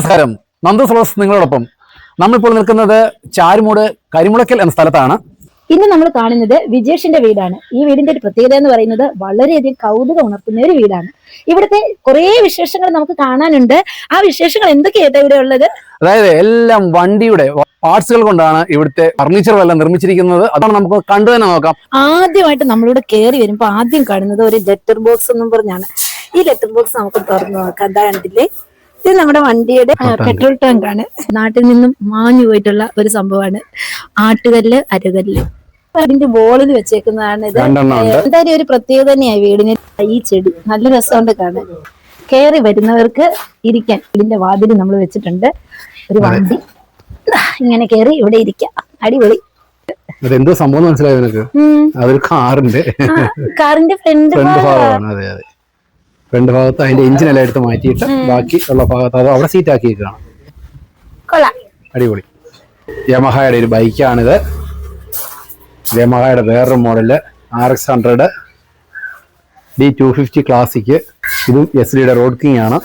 നമസ്കാരം. നന്ദു ഫ്ലോസ് നിങ്ങളോടൊപ്പം. നമ്മളിപ്പോൾ നിൽക്കുന്നത് ചാരുമൂട് കരിമുളയ്ക്കൽ എന്ന സ്ഥലത്താണ്. ഇന്ന് നമ്മൾ കാണുന്നത് വിജേഷിന്റെ വീടാണ്. ഈ വീടിന്റെ ഒരു പ്രത്യേകത എന്ന് പറയുന്നത് വളരെയധികം കൗതുകം ഉണർത്തുന്ന ഒരു വീടാണ്. ഇവിടുത്തെ കുറെ വിശേഷങ്ങൾ നമുക്ക് കാണാനുണ്ട്. ആ വിശേഷങ്ങൾ എന്തൊക്കെയാണ് ഇവിടെ ഉള്ളത്? അതായത് എല്ലാം വണ്ടിയുടെ പാർട്സുകൾ കൊണ്ടാണ് ഇവിടുത്തെ ഫർണിച്ചറുകളെല്ലാം നിർമ്മിച്ചിരിക്കുന്നത്. അതാണ് നമുക്ക് കണ്ടു തന്നെ നോക്കാം. ആദ്യമായിട്ട് നമ്മളിവിടെ കയറി വരുമ്പോ ആദ്യം കാണുന്നത് ഒരു ലെറ്റർ ബോക്സ് എന്നും പറഞ്ഞാണ്. ഈ ലെറ്റർ ബോക്സ് നമുക്ക് തുറന്നു നോക്കാം. എന്താ കണ്ടില്ലേ? ഇത് നമ്മുടെ വണ്ടിയുടെ പെട്രോൾ ടാങ്ക് ആണ്. നാട്ടിൽ നിന്നും മാഞ്ഞു പോയിട്ടുള്ള ഒരു സംഭവമാണ്. ആട്ടുകല്ല്, അരകല്ല്. അതിന്റെ ബോളിൽ വെച്ചേക്കുന്നതാണ് ഇത്. എന്തായാലും ഒരു പ്രത്യേകത തന്നെയായി വീടിന്. ഈ ചെടി നല്ല രസമുണ്ട് കാണാൻ. കയറി വരുന്നവർക്ക് ഇരിക്കാൻ ഇതിന്റെ വാതിൽ നമ്മൾ വെച്ചിട്ടുണ്ട്. ഒരു വണ്ടി ഇങ്ങനെ കയറി ഇവിടെ ഇരിക്കാം. അടിപൊളി. എന്തോ സംഭവം മനസ്സിലായോ നിനക്ക്? അതൊരു കാറിന്റെ ഫ്രണ്ട് ഭാഗമാണ്. അതെ അതെ, ഫ്രണ്ട് ഭാഗത്ത് അതിന്റെ എഞ്ചിനെല്ലാം എടുത്ത് മാറ്റിയിട്ട് ബാക്കി ഉള്ള ഭാഗത്ത് അത് അവിടെ സീറ്റ് ആക്കിയേക്കാണ്. അടിപൊളി. യമഹയുടെ ഒരു ബൈക്കാണിത്. യമഹയുടെ വേറൊരു മോഡല് RX100 D250 ക്ലാസിക്. ഇതും SD റോഡ് കിങ് ആണ്.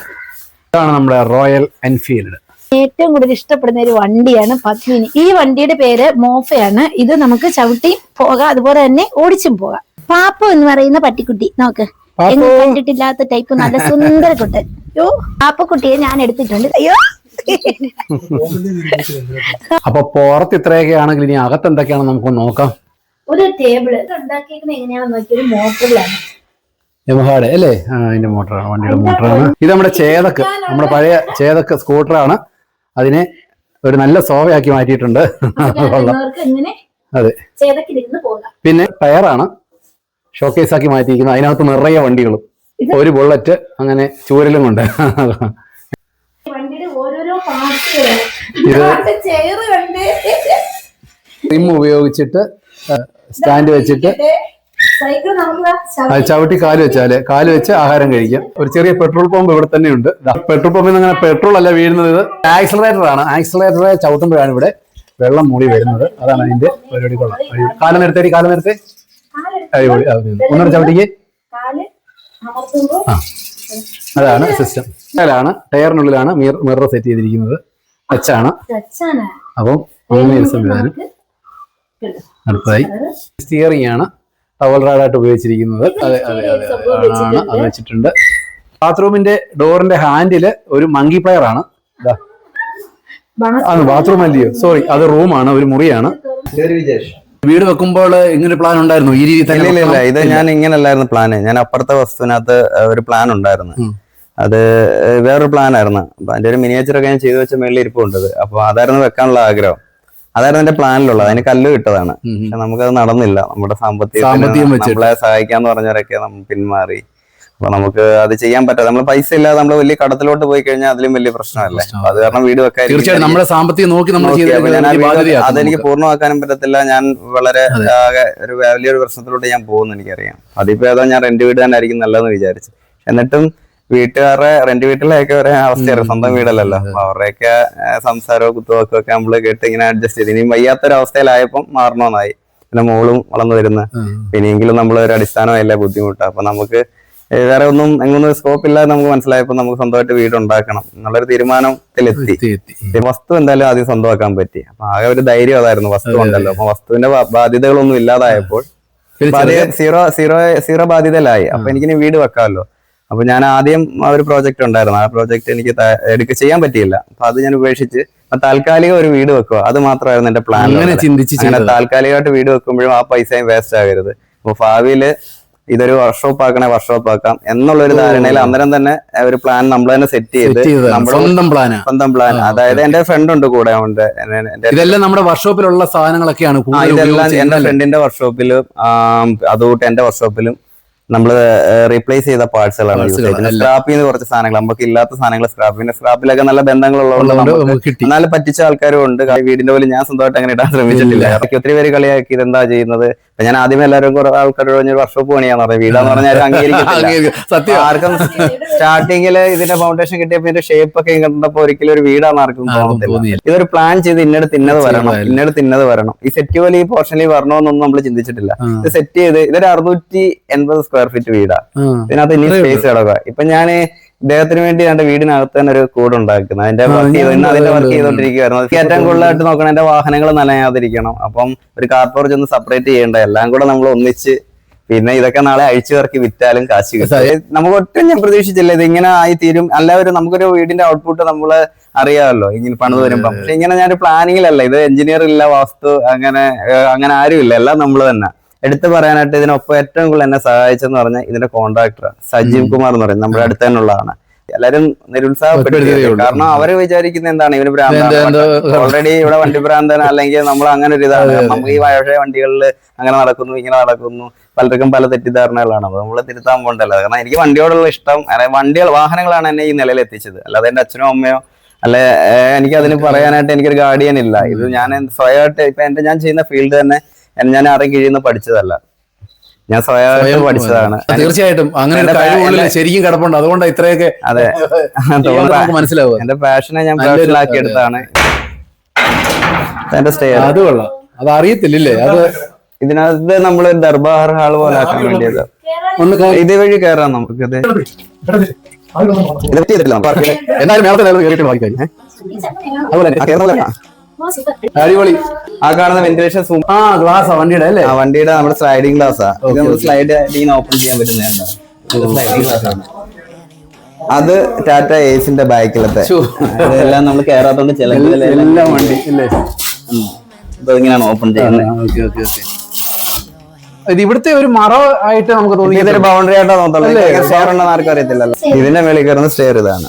ഇതാണ് നമ്മുടെ റോയൽ എൻഫീൽഡ്. ഏറ്റവും കൂടുതൽ ഇഷ്ടപ്പെടുന്ന ഒരു വണ്ടിയാണ് പത്മിനി. ഈ വണ്ടിയുടെ പേര് മോഫയാണ്. ഇത് നമുക്ക് ചവിട്ടി പോകാം, അതുപോലെ തന്നെ ഓടിച്ചും പോകാം. പാപ്പു എന്ന് പറയുന്ന പട്ടിക്കുട്ടി നോക്ക്, കണ്ടിട്ടില്ലാത്ത ടൈപ്പ് നല്ല സുന്ദര കുട്ടൻ. അയ്യോ, പാപ്പക്കുട്ടിയെ ഞാൻ എടുത്തിട്ടുണ്ട്. അയ്യോ, അപ്പൊ പുറത്ത് ഇത്രയൊക്കെ ആണെങ്കിൽ ഇനി അകത്ത് എന്തൊക്കെയാണെന്ന് നമുക്ക് നോക്കാം. ഒരു ടേബിള് ഉണ്ടാക്കിയിരിക്കുന്നത് എങ്ങനെയാണെന്ന് നോക്കിയൊരു മോട്ടറിലാണ്. യമഹയുടെ അല്ലേ? അതിന്റെ മോട്ടറാണ്, വണ്ടിയുടെ മോട്ടറാണ്. ഇത് നമ്മുടെ ചേതക്ക്, നമ്മുടെ പഴയ ചേതക്ക് സ്കൂട്ടറാണ്. അതിനെ ഒരു നല്ല സോവയാക്കി മാറ്റിയിട്ടുണ്ട്. അതെ, പിന്നെ ടയറാണ് ഷോക്കേസ് ആക്കി മാറ്റിയിരിക്കുന്നത്. അതിനകത്ത് നിറയെ വണ്ടികളും ഒരു ബുള്ളറ്റ് അങ്ങനെ ചൂരലും കൊണ്ട്. ഇത് റിം ഉപയോഗിച്ചിട്ട് സ്റ്റാൻഡ് വെച്ചിട്ട് അത് ചവിട്ടി കാല് വെച്ച് ആഹാരം കഴിക്കാം. ഒരു ചെറിയ പെട്രോൾ പമ്പ് ഇവിടെ തന്നെ ഉണ്ട്. പെട്രോൾ പമ്പിൽ നിന്ന് അങ്ങനെ പെട്രോൾ അല്ല വീഴുന്നത്, ഇത് ആക്സിലറേറ്റർ ആണ്. ആക്സിലറേറ്ററെ ചവിട്ടുമ്പോഴാണ് ഇവിടെ വെള്ളം മൂടി വരുന്നത്. അതാണ് അതിന്റെ പരിപാടി. കൊള്ളാം. കാലം നേരത്തെ അടിപൊളി. ഒന്നര ചവിട്ടിക്ക്. അതാണ് സിസ്റ്റം. ാണ് ടയറിനുള്ളിലാണ് മിറർ സെറ്റ് ചെയ്തിരിക്കുന്നത്. ടച്ചാണ്. അപ്പം അങ്ങനെ ഒരു സംവിധാനം. അടുത്തായി സ്റ്റിയറിംഗ് ആണ് ടവൽ റാഡായിട്ട് ഉപയോഗിച്ചിരിക്കുന്നത്. അതെ അതെ അതെ ആണ്, അത് വെച്ചിട്ടുണ്ട്. ബാത്റൂമിന്റെ ഡോറിന്റെ ഹാൻഡില് ഒരു മങ്കി പ്ലെയർ ആണ്. ബാത്റൂം അല്ലയോ, സോറി, അത് റൂമാണ്, ഒരു മുറിയാണ്. വീട് വെക്കുമ്പോൾ ഇങ്ങനെ പ്ലാൻ ഉണ്ടായിരുന്നു ഈ രീതി തന്നെ? ഇല്ല, ഇത് ഞാൻ ഇങ്ങനല്ലായിരുന്നു പ്ലാന്. ഞാൻ അപ്പുറത്തെ വസ്തുവിനകത്ത് ഒരു പ്ലാൻ ഉണ്ടായിരുന്നു. അത് വേറൊരു പ്ലാൻ ആയിരുന്നു. അപ്പൊ അതിന്റെ ഒരു മിനിയേച്ചറൊക്കെ ഞാൻ ചെയ്തു വെച്ച മേളിൽ ഇരിപ്പുണ്ടത്. അപ്പൊ അതായിരുന്നു വെക്കാനുള്ള ആഗ്രഹം. അതായിരുന്നു എന്റെ പ്ലാനിലുള്ളത്. അതിന് കല്ല് കിട്ടതാണ്. പക്ഷെ നമുക്കത് നടന്നില്ല. നമ്മുടെ സാമ്പത്തികം നമ്മളെ സഹായിക്കാന്ന് പറഞ്ഞവരൊക്കെ നമ്മൾ പിന്മാറി. അപ്പൊ നമുക്ക് അത് ചെയ്യാൻ പറ്റാതെ, നമ്മൾ പൈസ ഇല്ലാതെ നമ്മൾ വലിയ കടത്തിലോട്ട് പോയി കഴിഞ്ഞാൽ അതിലും വലിയ പ്രശ്നമല്ലേ. അത് കാരണം വീട് വെക്കാൻ അതെനിക്ക് പൂർണ്ണമാക്കാനും പറ്റത്തില്ല. ഞാൻ വളരെ ഒരു വലിയൊരു പ്രശ്നത്തിലോട്ട് ഞാൻ പോകുന്നു, എനിക്കറിയാം. അതിപ്പോ ഏതോ ഞാൻ റെന്റ് വീട് തന്നെ ആയിരിക്കും നല്ലതെന്ന് വിചാരിച്ചു. എന്നിട്ടും വീട്ടുകാരുടെ റെന്റ് വീട്ടിലൊക്കെ ഒരേ അവസ്ഥയായിരുന്നു, സ്വന്തം വീടല്ലല്ലോ. അപ്പൊ അവരുടെയൊക്കെ സംസാരവും കുത്തുവൊക്കെ ഒക്കെ നമ്മള് കേട്ട് ഇങ്ങനെ അഡ്ജസ്റ്റ് ചെയ്ത് ഇനിയും വയ്യാത്തൊരവസ്ഥയിലായപ്പം മാറണമെന്നായി. പിന്നെ മോളും വളർന്നു വരുന്ന, പിന്നെയെങ്കിലും നമ്മളൊരു അടിസ്ഥാനമല്ല ബുദ്ധിമുട്ടാണ്. അപ്പൊ നമുക്ക് വേറെ ഒന്നും എങ്ങൊന്നും സ്കോപ്പ് ഇല്ലാതെ നമുക്ക് മനസ്സിലായപ്പോ നമുക്ക് സ്വന്തമായിട്ട് വീടുണ്ടാക്കണം എന്നുള്ളൊരു തീരുമാനത്തിലെത്തി. വസ്തു എന്തായാലും ആദ്യം സ്വന്തമാക്കാൻ പറ്റി. അപ്പൊ ആകെ ഒരു ധൈര്യം അതായിരുന്നു, വസ്തു ഉണ്ടല്ലോ. അപ്പൊ വസ്തുവിന്റെ ബാധ്യതകളൊന്നും ഇല്ലാതായപ്പോൾ സീറോ ബാധ്യതയിലായി. അപ്പൊ എനിക്കിനി വീട് വെക്കാമല്ലോ. അപ്പൊ ഞാൻ ആദ്യം ഒരു പ്രോജക്റ്റ് ഉണ്ടായിരുന്നു. ആ പ്രോജക്റ്റ് എനിക്ക് ചെയ്യാൻ പറ്റിയില്ല. അപ്പൊ അത് ഞാൻ ഉപേക്ഷിച്ച് താൽക്കാലിക ഒരു വീട് വെക്കുക, അത് മാത്രമായിരുന്നു എന്റെ പ്ലാൻ. അങ്ങനെ താൽക്കാലികമായിട്ട് വീട് വെക്കുമ്പോഴും ആ പൈസയും വേസ്റ്റ് ആകരുത്. അപ്പൊ ഭാവിയില് ഇതൊരു വർക്ക്ഷോപ്പ് ആക്കാം എന്നുള്ളൊരു ധാരണയിൽ അന്നേരം തന്നെ ഒരു പ്ലാൻ നമ്മൾ തന്നെ സെറ്റ് ചെയ്ത് നമ്മുടെ സ്വന്തം പ്ലാൻ. അതായത് എന്റെ ഫ്രണ്ട് ഉണ്ട് കൂടെ ഉണ്ട്. ഇതെല്ലാം നമ്മുടെ വർക്ക്ഷോപ്പിലുള്ള സാധനങ്ങളൊക്കെയാണ്. ഇതെല്ലാം എന്റെ ഫ്രണ്ടിന്റെ വർക്ക്ഷോപ്പിലും അതുകൊണ്ട് എന്റെ വർക്ക്ഷോപ്പിലും നമ്മള് റീപ്ലേസ് ചെയ്ത പാർട്സുകളാണ് യൂസ് ചെയ്യുന്നത്. സ്ക്രാപ്പിൽ നിന്ന് കുറച്ച് സാധനങ്ങൾ, നമുക്ക് ഇല്ലാത്ത സാധനങ്ങൾ സ്ക്രാപ്പിലൊക്കെ നല്ല ബന്ധങ്ങളുള്ളതുകൊണ്ട് എന്നാലും പറ്റിച്ച ആൾക്കാരും ഉണ്ട്. വീടിന്റെ പോലും ഞാൻ സ്വന്തമായിട്ട് അങ്ങനെ ഇടാൻ ശ്രമിച്ചിട്ടില്ല. ഒത്തിരി പേര് കളിയാക്കി ഇതെന്താ ചെയ്യുന്നത്. ഞാൻ ആദ്യമേ എല്ലാവരും കുറെ ആൾക്കാരോട് പറഞ്ഞൊരു വർക്ക്ഷോപ്പ് പണിയാന്ന് പറയും. വീടാന്ന് പറഞ്ഞാൽ അംഗീകരിക്കില്ല. ആർക്കും സ്റ്റാർട്ടിങ്ങില് ഇതിന്റെ ഫൗണ്ടേഷൻ കിട്ടിയപ്പോ ഇതിന്റെ ഷേപ്പ് ഒക്കെ കണ്ടപ്പോ ഒരിക്കലും ഒരു വീടാന്ന് ആർക്കും തോന്നത്തില്ല. ഇതൊരു പ്ലാൻ ചെയ്ത് ഇന്നടുത്ത് ഇന്നത് വരണം, ഈ സെറ്റ് പോലെ ഈ പോർഷനിൽ വരണമെന്നൊന്നും നമ്മൾ ചിന്തിച്ചിട്ടില്ല. ഇത് സെറ്റ് ചെയ്ത് ഇതൊരു 680 സ്ക്വയർ ഫീറ്റ് വീടാ. ഇതിനകത്ത് ഇനി സ്പേസ് കിടക്കുക. ഇപ്പൊ ഞാൻ ഇദ്ദേഹത്തിന് വേണ്ടി എന്റെ വീടിനകത്ത് തന്നെ ഒരു കൂട് ഉണ്ടാക്കുന്നത്. അതിന്റെ വർക്ക് ചെയ്തോണ്ടിരിക്കുകയായിരുന്നു. ഏറ്റവും കൂടുതലായിട്ട് നോക്കണം എന്റെ വാഹനങ്ങൾ നനയാതിരിക്കണം. അപ്പം ഒരു കാർ പോർച്ച് ഒന്ന് സെപ്പറേറ്റ് ചെയ്യേണ്ട, എല്ലാം കൂടെ നമ്മൾ ഒന്നിച്ച്. പിന്നെ ഇതൊക്കെ നാളെ അഴിച്ചു ഇറക്കി വിറ്റാലും കാശ് കിട്ടും. നമുക്ക് ഒട്ടും ഞാൻ പ്രതീക്ഷിച്ചില്ല ഇത് ഇങ്ങനെ ആയി തീരും. എല്ലാവരും നമുക്കൊരു വീടിന്റെ ഔട്ട്പുട്ട് നമ്മള് അറിയാമല്ലോ ഇങ്ങനെ പണിത് വരുമ്പം. പക്ഷെ ഇങ്ങനെ ഞാനൊരു പ്ലാനിങ്ങിലല്ല, ഇത് എഞ്ചിനീയർ ഇല്ല, വാസ്തു അങ്ങനെ ആരും ഇല്ല, എല്ലാം നമ്മൾ തന്നെ. എടുത്തു പറയാനായിട്ട് ഇതിനൊപ്പം ഏറ്റവും കൂടുതൽ എന്നെ സഹായിച്ചെന്ന് പറഞ്ഞാൽ ഇതിന്റെ കോൺട്രാക്ടർ സജീവ് കുമാർ എന്ന് പറയുന്നത് നമ്മുടെ അടുത്ത് തന്നെയുള്ളതാണ്. എല്ലാരും നിരുത്സാഹപ്പെടുത്തിയത്. കാരണം അവര് വിചാരിക്കുന്ന എന്താണ്, ഇവര് ഭ്രാന്തൻ, ഓൾറെഡി ഇവിടെ വണ്ടി ഭ്രാന്തൻ, അല്ലെങ്കിൽ നമ്മൾ അങ്ങനെ ഒരു ഇതാണ്. നമുക്ക് ഈ പഴയ വണ്ടികളിൽ അങ്ങനെ നടക്കുന്നു ഇങ്ങനെ നടക്കുന്നു, പലർക്കും പല തെറ്റിദ്ധാരണകളാണ്. അത് നമ്മള് തിരുത്താൻ പോകണ്ടല്ലോ. കാരണം എനിക്ക് വണ്ടിയോടുള്ള ഇഷ്ടം, വാഹനങ്ങളാണ് എന്നെ ഈ നിലയിൽ എത്തിച്ചത്. അല്ലാതെ എന്റെ അച്ഛനോ അമ്മയോ അല്ലെ എനിക്ക് അതിന് പറയാനായിട്ട് എനിക്കൊരു ഗാർഡിയൻ ഇല്ല. ഇത് ഞാൻ സ്വയമായിട്ട് ഇപ്പൊ ഞാൻ ചെയ്യുന്ന ഫീൽഡ് തന്നെ ഞാൻ ആരെയും കീഴിൽ നിന്ന് പഠിച്ചതല്ല, ഞാൻ സ്വയം പഠിച്ചതാണ്. തീർച്ചയായിട്ടും അങ്ങനെ ശരിക്കും കിടപ്പുണ്ട്. അതുകൊണ്ട് ഇത്രയൊക്കെ അതെ മനസ്സിലാവും. എന്റെ പാഷനെ ഞാൻ പാഷനാക്കി എടുത്താണ് എന്റെ സ്റ്റേ. അത് കൊള്ളാം, അത് അറിയത്തില്ലേ. അത് ഇതിനകത്ത് നമ്മള് ദർബാർ ഹാൾ പോലെ ആക്കാൻ വേണ്ടിയത്. ഇതുവഴി കയറാം നമുക്ക്. അടിപൊളി. ആ കാണുന്ന വെന്റിലേഷൻ ഗ്ലാസ് വണ്ടിയുടെ അല്ലേ? വണ്ടിയുടെ നമ്മുടെ സ്ലൈഡിംഗ് ഗ്ലാസ്സാ. സ്ലൈഡ് ഓപ്പൺ ചെയ്യാൻ പറ്റുന്നതാണ്. അത് ടാറ്റ ഏസിന്റെ ബാക്കിലത്തെ ഇതെല്ലാം നമ്മൾ കയറാത്തോണ്ട് ചില എല്ലാം വണ്ടി ഇല്ലേ ഇങ്ങനെയാണ് ഓപ്പൺ ചെയ്യുന്നത്. ഇത് ഇവിടുത്തെ ഒരു മറ ആയിട്ട് നമുക്ക് തോന്നി. ഇതൊരു ബൗണ്ടറി ആയിട്ടാ തോന്നുന്നത്. സ്റ്റെയർ ഉണ്ടെന്ന് ആർക്കും അറിയത്തില്ലല്ലോ. ഇതിന്റെ മേളിൽ കയറുന്ന സ്റ്റെയർ ഇതാണ്.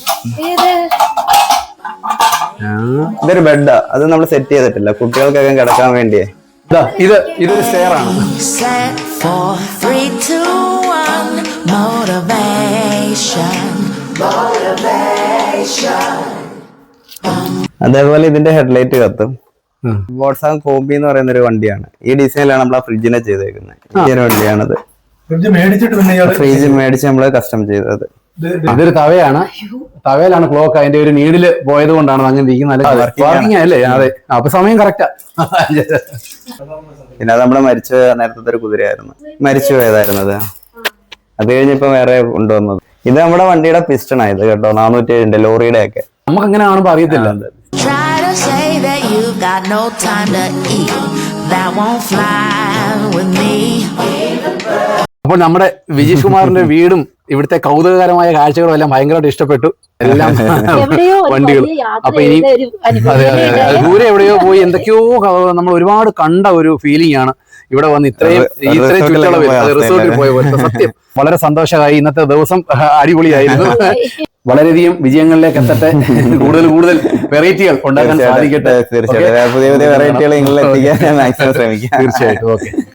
ഇതൊരു ബെഡാ, അത് നമ്മൾ സെറ്റ് ചെയ്തിട്ടില്ല, കുട്ടികൾക്കൊക്കെ കിടക്കാൻ വേണ്ടിയേ. ഇതൊരു സ്റ്റെയർ ആണ്. അതേപോലെ ഇതിന്റെ ഹെഡ്ലൈറ്റ് കത്തും. വോൾസാങ് കോമ്പി എന്ന് പറയുന്ന ഒരു വണ്ടിയാണ്. ഈ ഡിസൈനിലാണ് നമ്മൾ ആ ഫ്രിഡ്ജിനെ ചെയ്തേക്കുന്നത്. ഈ ഒരു വണ്ടിയാണത്. ഫ്രിഡ്ജ് മേടിച്ച് നമ്മള് കസ്റ്റം ചെയ്തത്. ഇതൊരു തവയാണ്. തവയിലാണ് ക്ലോക്ക്. അതിന്റെ ഒരു നീഡില് പോയത് കൊണ്ടാണ് അങ്ങനെ ഇരിക്കുന്നത്. വർക്കിംഗ് അല്ലേ? അതെ, അപ്പൊ സമയം കറക്റ്റാ. പിന്നെ അത് നമ്മുടെ നേരത്തെ ഒരു കുതിരയായിരുന്നു, മരിച്ചു പോയതായിരുന്നത്. അത് കഴിഞ്ഞിപ്പോ വേറെ കൊണ്ടുവന്നത്. ഇത് നമ്മുടെ വണ്ടിയുടെ പിസ്റ്റൺ ആയത് കേട്ടോ, 407 ലോറിയുടെ ഒക്കെ. നമുക്ക് അങ്ങനെ കാണുമ്പോ അറിയത്തില്ല. അപ്പോൾ നമ്മുടെ വിജീഷ് കുമാറിന്റെ വീടും ഇവിടുത്തെ കൗതുകകരമായ കാഴ്ചകളും എല്ലാം ഭയങ്കരമായിട്ട് ഇഷ്ടപ്പെട്ടു. എല്ലാം വണ്ടികൾ. അപ്പൊ ഇനി ദൂരെ എവിടെയോ പോയി എന്തൊക്കെയോ നമ്മൾ ഒരുപാട് കണ്ട ഒരു ഫീലിംഗ് ആണ് ഇവിടെ വന്ന് ഇത്രയും ചുറ്റളവിൽ റിസോർട്ടിൽ പോയ പോലെ. സത്യം വളരെ സന്തോഷമായി. ഇന്നത്തെ ദിവസം അടിപൊളിയായിരുന്നു. വളരെയധികം വിജയങ്ങളിലേക്ക് എത്തട്ടെ. കൂടുതൽ വെറൈറ്റികൾ ഉണ്ടാക്കാൻ സാധിക്കട്ടെ. തീർച്ചയായിട്ടും പുതിയ വെറൈറ്റികൾ എത്തിക്കാൻ മാക്സിമം ശ്രമിക്കാം. തീർച്ചയായിട്ടും. ഓക്കെ.